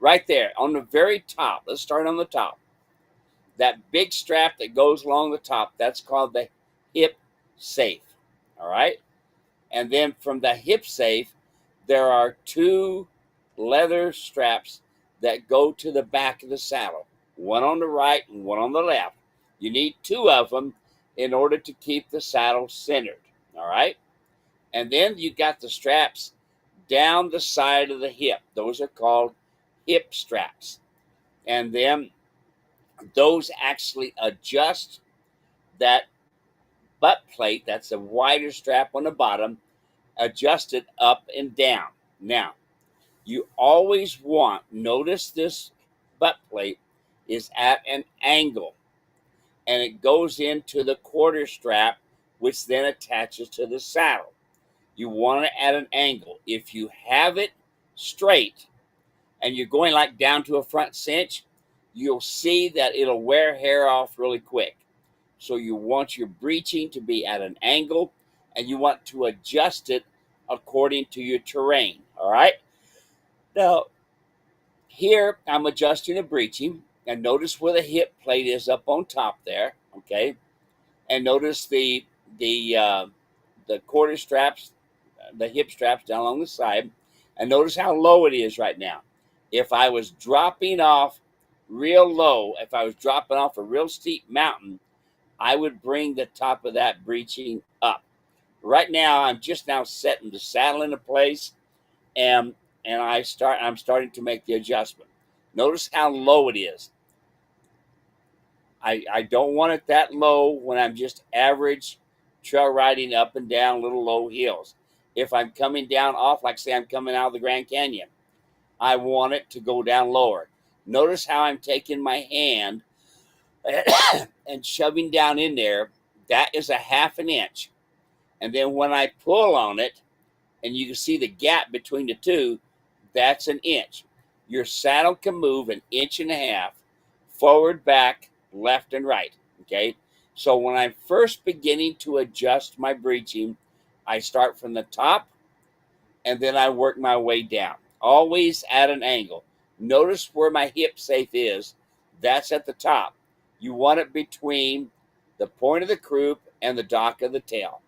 right there on the very top. Let's start on the top. That big strap that goes along the top, that's called the hip safe. All right. And then from the hip safe, there are two leather straps that go to the back of the saddle, one on the right and one on the left. You need two of them in order to keep the saddle centered. All right. And then you got the straps down the side of the hip. Those are called hip straps. And then those actually adjust that butt plate, that's a wider strap on the bottom, adjust it up and down. Now, you always want, notice this butt plate is at an angle and it goes into the quarter strap, which then attaches to the saddle. You want it at an angle. If you have it straight and you're going like down to a front cinch, you'll see that it'll wear hair off really quick. So you want your breeching to be at an angle and you want to adjust it according to your terrain. All right. Now, here I'm adjusting the breeching, and notice where the hip plate is up on top there. Okay. And notice the quarter straps, the hip straps down along the side, and notice how low it is right now. If I was dropping off real low, if I was dropping off a real steep mountain, I would bring the top of that breeching up. Right now, I'm just now setting the saddle into place, and I'm starting to make the adjustment. Notice how low it is. I don't want it that low when I'm just average trail riding up and down little low hills. If I'm coming down off, like say I'm coming out of the Grand Canyon, I want it to go down lower. Notice how I'm taking my hand and shoving down in there. That is a half an inch. And then when I pull on it, and you can see the gap between the two, that's an inch. Your saddle can move an inch and a half forward, back, left, and right. Okay. So when I'm first beginning to adjust my breeching, I start from the top and then I work my way down, always at an angle. Notice where my hip safe is. That's at the top. You want it between the point of the croup and the dock of the tail.